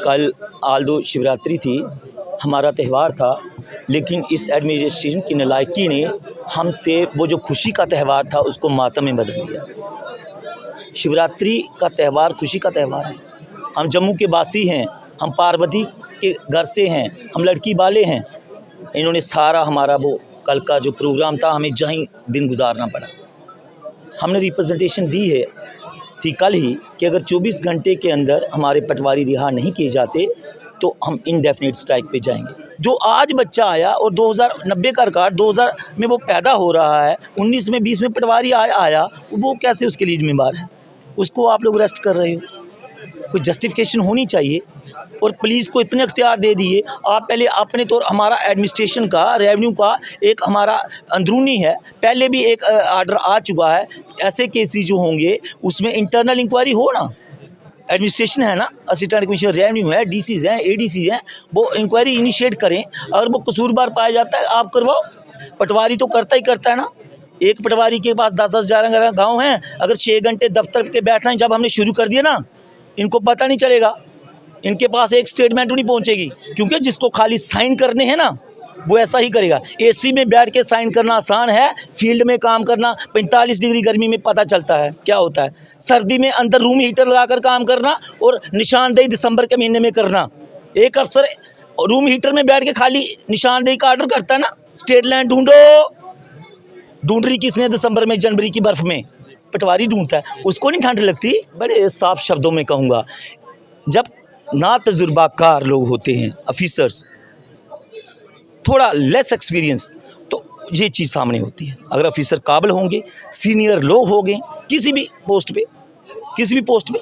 कल आल्दो शिवरात्रि थी, हमारा त्यौहार था, लेकिन इस एडमिनिस्ट्रेशन की नालायकी ने हमसे वो जो खुशी का त्यौहार था उसको मातम में बदल दिया। शिवरात्रि का त्यौहार खुशी का त्यौहार है। हम जम्मू के वासी हैं, हम पार्वती के घर से हैं, हम लड़की वाले हैं। इन्होंने सारा हमारा वो कल का जो प्रोग्राम था हमें जहीं दिन गुजारना पड़ा। हमने रिप्रेजेंटेशन दी है थी कल ही कि अगर 24 घंटे के अंदर हमारे पटवारी रिहा नहीं किए जाते तो हम इंडेफिनिट स्ट्राइक पे जाएंगे। जो आज बच्चा आया और 2090 का रिकॉर्ड 2000 में वो पैदा हो रहा है, 19 में 20 में पटवारी आया, वो कैसे उसके लिए जिम्मेदार है? उसको आप लोग अरेस्ट कर रहे हो। कोई जस्टिफिकेशन होनी चाहिए। और पुलिस को इतने अख्तियार दे दिए। आप पहले अपने तो हमारा एडमिनिस्ट्रेशन का रेवेन्यू का एक हमारा अंदरूनी है, पहले भी एक आर्डर आ चुका है। ऐसे केसेस जो होंगे उसमें इंटरनल इंक्वायरी हो ना। एडमिनिस्ट्रेशन है ना, असिस्टेंट कमिश्नर रेवेन्यू है, डीसीज हैं, एडीसीज हैं, वो इंक्वायरी इनिशिएट करें। अगर वो कसूरवार पाया जाता है आप करवाओ। पटवारी तो करता ही करता है ना। एक पटवारी के पास 10-10 11 गाँव हैं, अगर 6 घंटे दफ्तर के बैठना है, जब हमने शुरू कर दिया ना, इनको पता नहीं चलेगा, इनके पास एक स्टेटमेंट नहीं पहुंचेगी, क्योंकि जिसको खाली साइन करने हैं ना वो ऐसा ही करेगा। एसी में बैठ के साइन करना आसान है, फील्ड में काम करना 45 डिग्री गर्मी में पता चलता है क्या होता है। सर्दी में अंदर रूम हीटर लगाकर काम करना और निशानदेही दिसंबर के महीने में करना। एक अफसर रूम हीटर में बैठ के खाली निशानदेही का ऑर्डर करता है ना, स्टेट लाइन ढूंढ रही किसने दिसंबर में, जनवरी की बर्फ में पटवारी ढूंढता है, उसको नहीं ठंड लगती। बड़े साफ शब्दों में कहूँगा, जब ना तजुर्बाकार लोग होते हैं, ऑफिसर्स थोड़ा लेस एक्सपीरियंस, तो ये चीज़ सामने होती है। अगर ऑफिसर काबिल होंगे, सीनियर लोग होंगे किसी भी पोस्ट पे,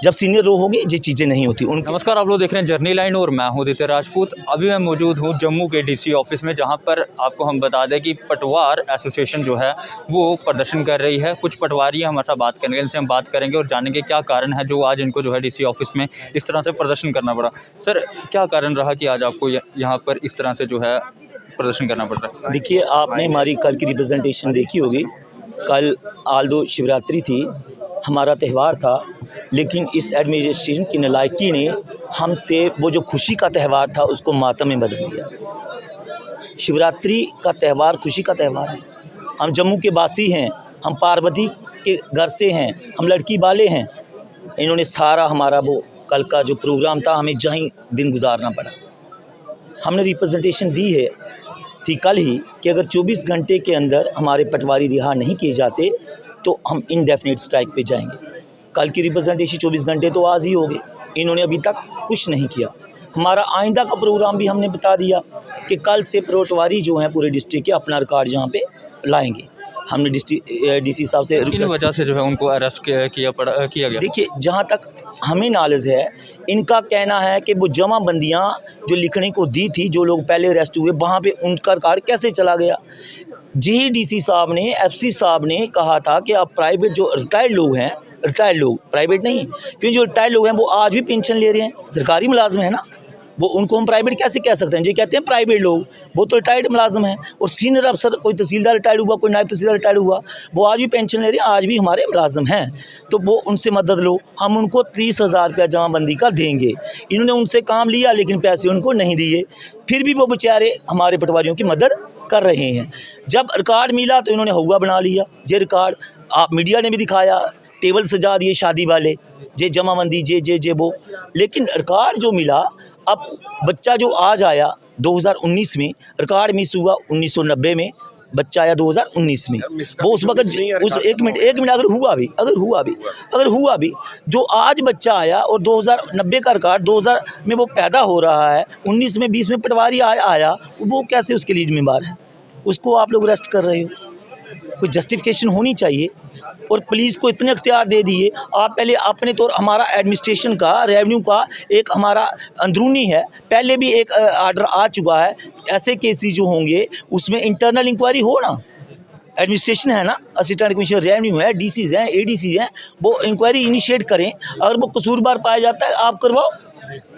जब सीनियर लोग होंगे ये चीज़ें नहीं होती। नमस्कार, आप लोग देख रहे हैं जर्नी लाइन और मैं हूं आदित्य राजपूत। अभी मैं मौजूद हूं जम्मू के डीसी ऑफिस में, जहां पर आपको हम बता दें कि पटवार एसोसिएशन जो है वो प्रदर्शन कर रही है। कुछ पटवारी हमारे साथ बात करेंगे, इनसे हम बात करेंगे और जानेंगे क्या कारण है जो आज इनको जो है डीसी ऑफिस में इस तरह से प्रदर्शन करना पड़ा। सर, क्या कारण रहा कि आज आपको यहाँ पर इस तरह से जो है प्रदर्शन करना पड़ रहा है? देखिए, आपने हमारी कल की रिप्रेजेंटेशन देखी होगी। कल आल्दो शिवरात्रि थी, हमारा त्यौहार था, लेकिन इस एडमिनिस्ट्रेशन की नालायकी ने हमसे वो जो खुशी का त्यौहार था उसको मातम में बदल दिया। शिवरात्रि का त्यौहार खुशी का त्यौहार है। हम जम्मू के वासी हैं, हम पार्वती के घर से हैं, हम लड़की वाले हैं। इन्होंने सारा हमारा वो कल का जो प्रोग्राम था हमें जहीं दिन गुजारना पड़ा। हमने रिप्रेजेंटेशन दी है थी कल ही कि अगर 24 घंटे के अंदर हमारे पटवारी रिहा नहीं किए जाते तो हम इंडेफिनिट स्ट्राइक पे जाएंगे। कल की रिप्रेजेंटेशन 24 घंटे तो आज ही हो गए, इन्होंने अभी तक कुछ नहीं किया। हमारा आइंदा का प्रोग्राम भी हमने बता दिया कि कल से पटवारी जो हैं पूरे डिस्ट्रिक्ट के अपना रिकॉर्ड यहाँ पे लाएंगे। हमने डीसी साहब से किन वजह से जो है उनको अरेस्ट किया गया? देखिए, जहाँ तक हमें नॉलेज है, इनका कहना है कि वो जमाबंदियाँ जो लिखने को दी थी, जो लोग पहले अरेस्ट हुए वहाँ पे उनका रिकॉर्ड कैसे चला गया। जी डीसी साहब ने, एफसी साहब ने कहा था कि आप प्राइवेट जो रिटायर्ड लोग प्राइवेट नहीं, क्योंकि जो रिटायर्ड लोग हैं वो आज भी पेंशन ले रहे हैं, सरकारी मुलाजिम है ना, वो उनको हम प्राइवेट कैसे कह सकते हैं? जी कहते हैं प्राइवेट लोग, वो तो रिटायर्ड मुलाजिम हैं। और सीनियर अफसर, कोई तहसीलदार रिटायर्ड हुआ, कोई नायब तहसीलदार रिटायर्ड हुआ, वो आज भी पेंशन ले रहे हैं, आज भी हमारे मुलाजिम हैं। तो वो उनसे मदद लो, हम उनको 30,000 रुपया जमाबंदी का देंगे। इन्होंने उनसे काम लिया लेकिन पैसे उनको नहीं दिए, फिर भी वो बेचारे हमारे पटवारियों की मदद कर रहे हैं। जब रिकॉर्ड मिला तो इन्होंने हुआ बना लिया। ये रिकॉर्ड आप मीडिया ने भी दिखाया, टेबल सजा दिए शादी वाले, जे जमाबंदी जे वो। लेकिन रिकॉर्ड जो मिला, अब बच्चा जो आज आया 2019 में, रिकॉर्ड मिस हुआ 1990 में, बच्चा आया 2019 में। वो उस वक्त उस एक मिनट अगर हुआ भी जो आज बच्चा आया और 2090 का रिकॉर्ड 2000 में वो पैदा हो रहा है, 19 में 20 में पटवारी आया, वो कैसे उसके लिए जिम्मेदार है? उसको आप लोग अरेस्ट कर रहे हो। कोई जस्टिफिकेशन होनी चाहिए। और पुलिस को इतने अख्तियार दे दिए। आप पहले अपने तो हमारा एडमिनिस्ट्रेशन का रेवेन्यू का एक हमारा अंदरूनी है, पहले भी एक आर्डर आ चुका है। ऐसे केसेस जो होंगे उसमें इंटरनल इंक्वायरी हो ना। एडमिनिस्ट्रेशन है ना, असिस्टेंट कमिश्नर रेवेन्यू है, डीसीज हैं, एडीसीज हैं, वो इंक्वायरी इनिशिएट करें। अगर वो कसूरवार पाया जाता है आप करवाओ,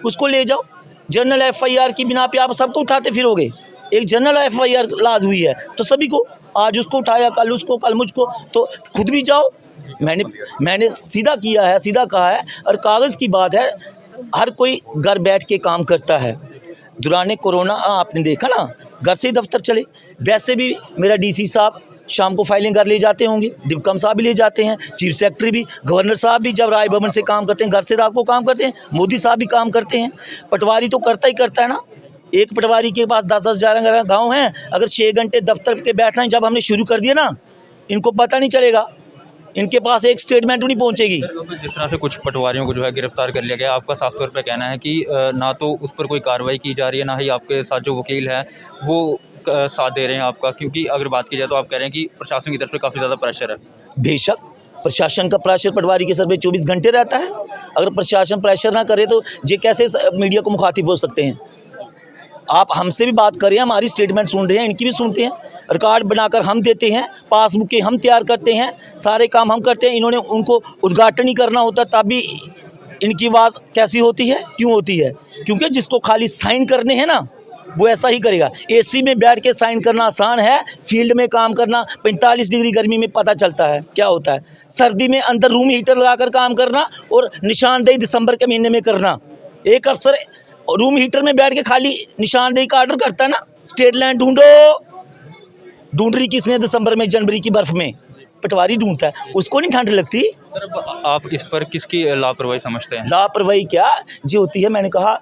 उसको ले जाओ। जनरल एफआईआर की बिना पे आप सबको उठाते फिरोगे। एक जनरल एफआईआर लाज हुई है तो सभी को, आज उसको उठाया, कल उसको, कल मुझको, तो खुद भी जाओ। मैंने सीधा किया है, सीधा कहा है। और कागज़ की बात है, हर कोई घर बैठ के काम करता है। दौरान कोरोना आपने देखा ना, घर से ही दफ्तर चले। वैसे भी मेरा डीसी साहब शाम को फाइलें घर ले जाते होंगे, डिप्कम साहब भी ले जाते हैं, चीफ सेक्रेटरी भी, गवर्नर साहब भी जब राय भवन से काम करते हैं, घर से रात को काम करते हैं, मोदी साहब भी काम करते हैं। पटवारी तो करता ही करता है ना। एक पटवारी के पास 10-10 11 गाँव हैं, अगर 6 घंटे दफ्तर के बैठना है, जब हमने शुरू कर दिया ना, इनको पता नहीं चलेगा, इनके पास एक स्टेटमेंट नहीं पहुंचेगी। जिस तरह से कुछ पटवारियों को जो है गिरफ्तार कर लिया गया, आपका साफ तौर पे कहना है कि ना तो उस पर कोई कार्रवाई की जा रही है, ना ही आपके साथ जो वकील है वो साथ दे रहे हैं आपका, क्योंकि अगर बात की जाए तो आप कह रहे हैं कि प्रशासन की तरफ से काफ़ी ज़्यादा प्रेशर है। बेशक प्रशासन का प्रेशर पटवारी के सर पे 24 घंटे रहता है। अगर प्रशासन प्रेशर ना करे तो ये कैसे मीडिया को मुखातिब हो सकते हैं। आप हमसे भी बात कर रहे हैं, हमारी स्टेटमेंट सुन रहे हैं, इनकी भी सुनते हैं, रिकॉर्ड बनाकर हम देते हैं, पासबुकें हम तैयार करते हैं, सारे काम हम करते हैं। इन्होंने उनको उद्घाटन ही करना होता तब भी इनकी आवाज़ कैसी होती है, क्यों होती है? क्योंकि जिसको खाली साइन करने हैं ना, वो ऐसा ही करेगा। एसी में बैठ के साइन करना आसान है, फील्ड में काम करना 45 डिग्री गर्मी में पता चलता है क्या होता है। सर्दी में अंदर रूम हीटर लगाकर काम करना और निशानदेही दिसंबर के महीने में करना। एक अफसर रूम हीटर में बैठ के खाली निशानदेही का ऑर्डर करता है ना, स्टेट लाइन ढूंढ रही किसने दिसंबर में, जनवरी की बर्फ में पटवारी ढूंढता है, उसको नहीं ठंड लगती। आप इस पर किसकी लापरवाही समझते हैं? लापरवाही क्या जी होती है, मैंने कहा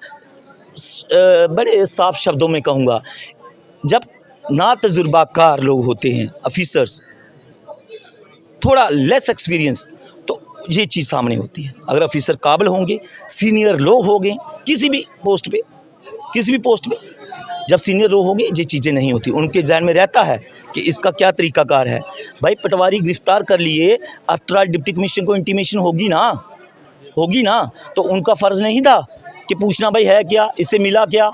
बड़े साफ शब्दों में कहूँगा, जब ना तजुर्बाकार लोग होते हैं, ऑफिसर्स, थोड़ा लेस एक्सपीरियंस, तो ये चीज़ सामने होती है। अगर ऑफिसर काबिल होंगे, सीनियर लोग होंगे किसी भी पोस्ट पे, जब सीनियर लोग होंगे ये चीज़ें नहीं होती। उनके ज़हन में रहता है कि इसका क्या तरीकाकार है। भाई पटवारी गिरफ्तार कर लिए, आफ्टर डिप्टी कमिश्नर को इंटीमेशन होगी ना, तो उनका फ़र्ज़ नहीं था कि पूछना भाई है क्या, इससे मिला क्या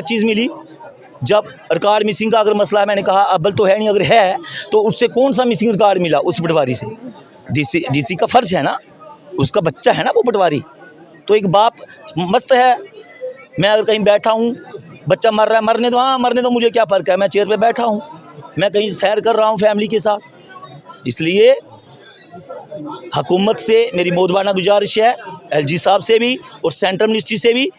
चीज़ मिली। जब रिकॉर्ड मिसिंग का अगर मसला है, मैंने कहा अव्वल तो है नहीं, अगर है तो उससे कौन सा मिसिंग रिकॉर्ड मिला उस पटवारी से? डीसी का फ़र्ज है ना, उसका बच्चा है ना वो पटवारी। तो एक बाप मस्त है, मैं अगर कहीं बैठा हूँ, बच्चा मर रहा है, मरने दो, मुझे क्या फ़र्क है, मैं चेयर पे बैठा हूँ, मैं कहीं सैर कर रहा हूँ फैमिली के साथ। इसलिए हुकूमत से मेरी मोदबाना गुजारिश है, एलजी साहब से भी और सेंट्रल मिनिस्ट्री से भी,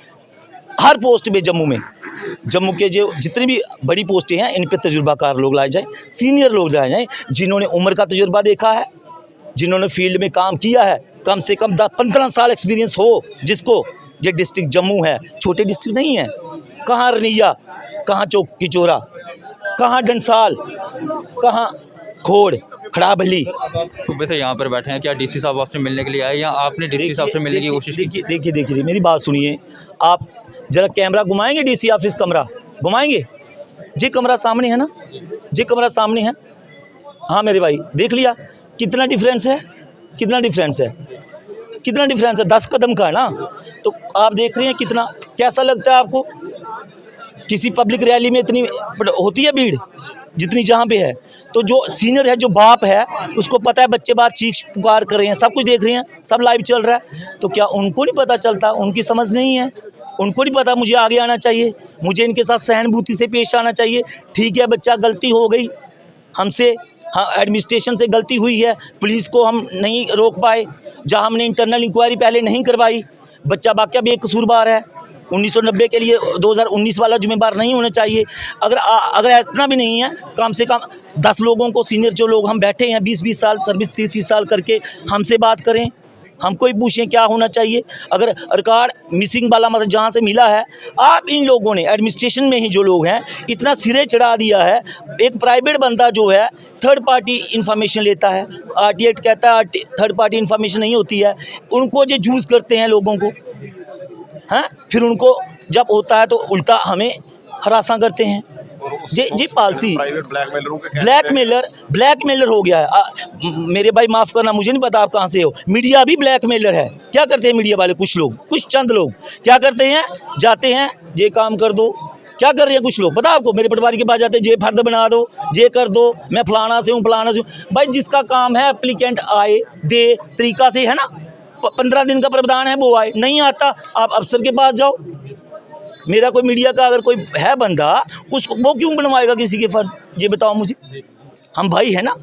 हर पोस्ट पे जम्मू के जो जितनी भी बड़ी पोस्टें हैं, इन पे तजुर्बाकार लोग लाए जाएँ, सीनियर लोग लाए जाएँ, जिन्होंने उम्र का तजुर्बा देखा है, जिन्होंने फील्ड में काम किया है, कम से कम 10-15 साल एक्सपीरियंस हो जिसको। ये डिस्ट्रिक्ट जम्मू है, छोटे डिस्ट्रिक्ट नहीं है। कहाँ रनिया, कहाँ चौक की चोरा, कहाँ डंसाल, कहाँ खोड़, खड़ाभली। सुबह से यहाँ पर बैठे हैं, क्या डीसी साहब आपसे मिलने के लिए आए या आपने डीसी साहब से मिलने की कोशिश की? देखिए मेरी बात सुनिए, आप जरा कैमरा घुमाएंगे, डीसी ऑफिस कमरा घुमाएंगे, जी कमरा सामने है ना, जी कमरा सामने है। हाँ मेरे भाई देख लिया कितना डिफरेंस है, कितना डिफरेंस है, 10 कदम का है ना। तो आप देख रहे हैं कितना, कैसा लगता है आपको? किसी पब्लिक रैली में इतनी होती है भीड़ जितनी जहाँ पे है? तो जो सीनियर है, जो बाप है, उसको पता है बच्चे बाहर चीख पुकार कर रहे हैं, सब कुछ देख रहे हैं, सब लाइव चल रहा है, तो क्या उनको नहीं पता चलता? उनकी समझ नहीं है, उनको नहीं पता मुझे आगे आना चाहिए, मुझे इनके साथ सहानुभूति से पेश आना चाहिए। ठीक है, बच्चा गलती हो गई हमसे, हाँ एडमिनिस्ट्रेशन से गलती हुई है, पुलिस को हम नहीं रोक पाए, जहाँ हमने इंटरनल इंक्वायरी पहले नहीं करवाई, बच्चा वाकई बेकसूरवार है। 1990 के लिए 2019 वाला जिम्मेदार नहीं होना चाहिए। अगर इतना भी नहीं है, कम से कम 10 लोगों को, सीनियर जो लोग हम बैठे हैं 20-20 साल सर्विस, 30-30 साल करके, हमसे बात करें, हमको ही पूछें क्या होना चाहिए। अगर रिकॉर्ड मिसिंग वाला मतलब जहाँ से मिला है, आप इन लोगों ने एडमिनिस्ट्रेशन में ही जो लोग हैं इतना सिरे चढ़ा दिया है। एक प्राइवेट बंदा जो है थर्ड पार्टी इन्फॉर्मेशन लेता है, RT एक्ट कहता है थर्ड पार्टी इन्फॉर्मेशन नहीं होती है, उनको जो यूज़ करते हैं लोगों को, हाँ फिर उनको जब होता है तो उल्टा हमें हरासा करते हैं। जी पॉलिसी ब्लैकमेलर हो गया है। मेरे भाई माफ़ करना, मुझे नहीं पता आप कहाँ से हो, मीडिया भी ब्लैकमेलर है। क्या करते हैं मीडिया वाले, कुछ लोग, कुछ चंद लोग क्या करते हैं, जाते हैं ये काम कर दो, क्या कर रहे हैं कुछ लोग, पता आपको? मेरे पटवारी के पास जाते हैं, जे फर्द बना दो, जे कर दो, मैं फलाना से हूँ, फलाना से हूँ। भाई जिसका काम है एप्लीकेंट आए दे तरीका से, है ना, 15 दिन का प्रावधान है, वो आए, नहीं आता आप अफसर के पास जाओ। मेरा कोई मीडिया का अगर कोई है बंदा, उसको वो क्यों बनवाएगा किसी के फर्ज, ये बताओ मुझे। हम भाई है ना।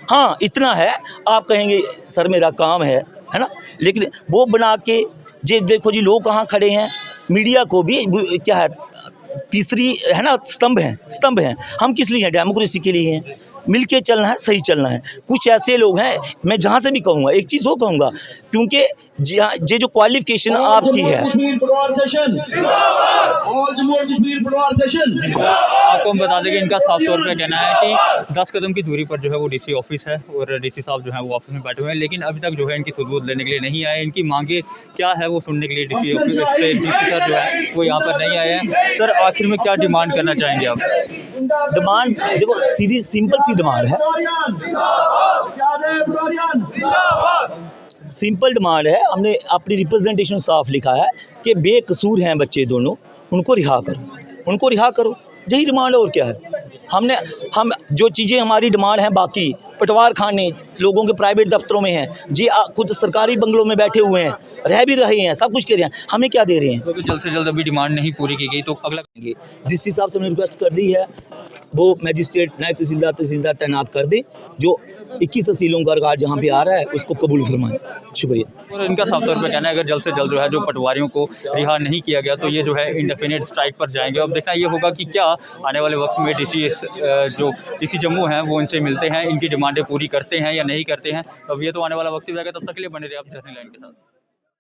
हाँ इतना है, आप कहेंगे सर मेरा काम है ना, लेकिन वो बना के जे देखो जी लोग कहाँ खड़े हैं, मीडिया को भी क्या है, तीसरी है ना, स्तंभ हैं। हम किस लिए हैं? डेमोक्रेसी के लिए हैं। मिल के चलना है, सही चलना है। कुछ ऐसे लोग हैं, मैं जहाँ से भी कहूँगा एक चीज़ वो कहूँगा, क्योंकि ये जो क्वालिफिकेशन आपकी है, आपको हम बता दें कि इनका साफ तौर पे कहना है कि 10 कदम की दूरी पर जो है वो डीसी ऑफिस है और डीसी साहब जो है वो ऑफिस में बैठे हुए हैं, लेकिन अभी तक जो है इनकी सुध लेने के लिए नहीं आए। इनकी मांगे क्या है वो सुनने के लिए डीसी ऑफिस से डीसी सर जो है वो यहाँ पर नहीं आए हैं। सर आखिर में क्या डिमांड करना चाहेंगे आप? डिमांड देखो, सीधी सिंपल सी डिमांड है, सिंपल डिमांड है। हमने अपनी रिप्रेजेंटेशन साफ लिखा है कि बेकसूर हैं बच्चे दोनों, उनको रिहा करो, यही डिमांड है और क्या है। हम जो चीज़ें हमारी डिमांड हैं, बाकी पटवार खाने लोगों के प्राइवेट दफ्तरों में हैं जी, खुद सरकारी बंगलों में बैठे हुए हैं, रह भी रहे हैं, सब कुछ कर रहे हैं, हमें क्या दे रहे हैं? तो जल्द से जल्द अभी डिमांड नहीं पूरी की गई तो अगला डीसी साहब से हमने रिक्वेस्ट कर दी है, वो मैजिस्ट्रेट नायब तहसीलदार तैनात कर दे, जो 21 तहसीलों का रिकॉर्ड जहाँ पे आ रहा है उसको कबूल फरमाएं। शुक्रिया। और इनका साफ तौर पर कहना है अगर जल्द से जल्द जो है जो पटवारियों को रिहा नहीं किया गया तो ये जो है इंडेफिनिट स्ट्राइक पर जाएंगे। अब देखना ये होगा कि क्या आने वाले वक्त में डीसी जम्मू हैं वो इनसे मिलते हैं, इनकी डिमांडें पूरी करते हैं या नहीं करते हैं। अब ये तो आने वाला वक्त ही जाएगा। तब तक के लिए बने रहे आप जर्नी लाइन के साथ।